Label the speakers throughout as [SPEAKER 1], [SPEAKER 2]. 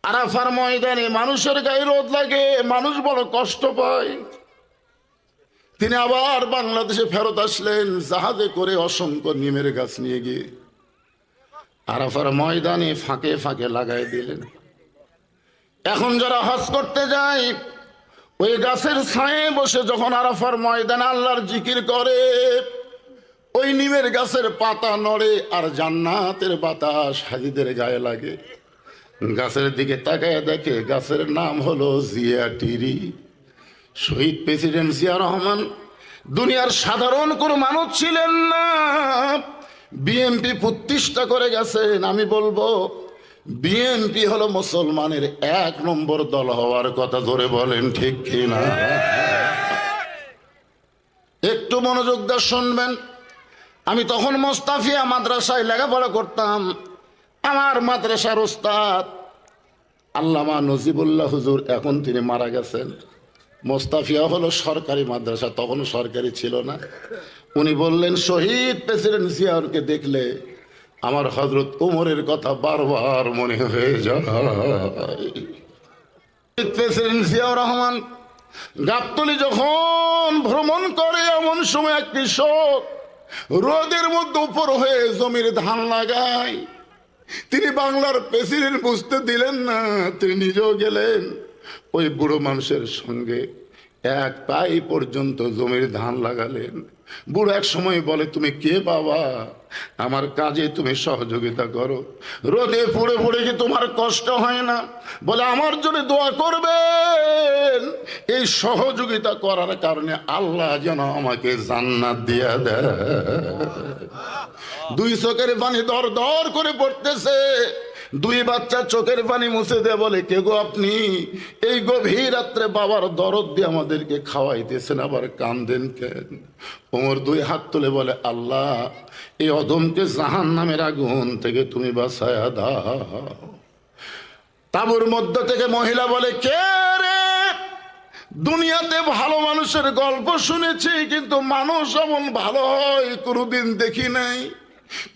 [SPEAKER 1] আরাফার ময়দানে মানুষের গায়ে রোদ লাগে, মানুষ বড় কষ্ট পায়। তিনি আবার বাংলাদেশে ফেরত আসলেন জাহাজে করে, অসংখ্য নিমের গাছ নিয়ে গিয়ে আরাফার ময়দানে ফাঁকে ফাঁকে লাগাই দিলেন। এখন যারা হজ করতে যায় ওই গাছের ছায়ে বসে যখন আরাফার ময়দানে আল্লাহর জিকির করে, ওই নিমের গাছের পাতা নড়ে আর জান্নাতের বাতাস হাজিদের গায়ে লাগে। গাছের দিকে তাকায় দেখে গাছের নাম হলো জিয়া টিরি। শহীদ প্রেসিডেন্ট জিয়া রহমান দুনিয়ার সাধারণ কোনো মানুষ ছিলেন না। বিএনপি প্রতিষ্ঠা করে গেছেন। আমি বলবো বিএনপি হলো মুসলমানের 1 নম্বর দল হওয়ার কথা। ধরে বলেন ঠিক কিনা? একটু মনোযোগ দিয়ে শুনবেন। আমি তখন মোস্তাফিয়া মাদ্রাসায় লেখাপড়া করতাম। আমার মাদ্রাসার ওস্তাদ আল্লামা নজিবুল্লাহ হুজুর, এখন তিনি মারা গেছেন। মোস্তাফিয়া হলো সরকারি মাদ্রাসা, তখন সরকারি ছিল না। উনি বললেন, শহীদ প্রেসিডেন্ট জিয়াকে দেখলে আমার হযরত ওমরের কথা বারবার মনে হয়ে যায়। প্রেসিডেন্ট জিয়াউর রহমান গাবতলী যখন ভ্রমণ করে, এমন সময় এক কৃষক রোদের মধ্যে উপর হয়ে জমির ধান লাগায়। তিনি বাংলার প্রেসিডেন্ট বুঝতে দিলেন না, তিনি নিজেও গেলেন ওই বুড়ো মানুষের সঙ্গে, 1 পাই পর্যন্ত জমির ধান লাগালেন। বুড়ো এক সময় বলে, তুমি কে বাবা, আমার কাজে তুমি সহযোগিতা করো, রোদে পড়ে পড়ে কি তোমার কষ্ট হয় না? বলে, আমার জন্য দোয়া করবেন, এই সহযোগিতা করার কারণে আল্লাহ যেন আমাকে জান্নাত দিয়া দেয়। 2 চোখের পানি দর দর করে পড়তেছে। 2 বাচ্চা চোখের পানি মুছে দিয়ে বলে, কে গো আপনি? এই গভীর রাত্রে বাবার দরদ দিয়ে আমাদেরকে খাওয়াইতেছেন, আবার কান্দেন কেন? ওমর 2 হাত তুলে বলে, আল্লাহ, এই অধমকে জাহান্নামের আগুন থেকে তুমি বাঁচায়া দাও। তাঁবুর মধ্য থেকে মহিলা বলে, কে রে? দুনিয়াতে ভালো মানুষের গল্প শুনেছি, কিন্তু মানুষ এমন ভালো হয় কোনোদিন দেখি নাই।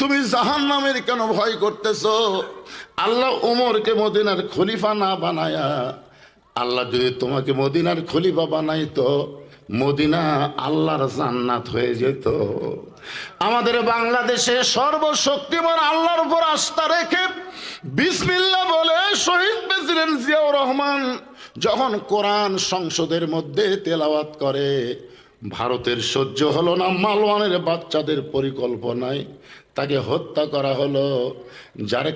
[SPEAKER 1] তুমি জাহান্নামের কেন ভয় করতেছো? আল্লাহ ওমরকে মদিনার খলিফা না বানায়া, আল্লাহ যদি তোমাকে মদিনার খলিফা বানাইতো, মদিনা আল্লাহর জান্নাত হয়ে যেত। আমাদের বাংলাদেশে সর্বশক্তিমান আল্লাহর উপর আস্থা রেখে বিসমিল্লাহ বলে শহীদ প্রেসিডেন্ট জিয়াউর রহমান যখন কোরআন সংসদের মধ্যে তেলাওয়াত করে, ভারতের সহ্য হলো না। মালওয়ানের বাচ্চাদের পরিকল্পনায় তাকে হত্যা করা হলো। যার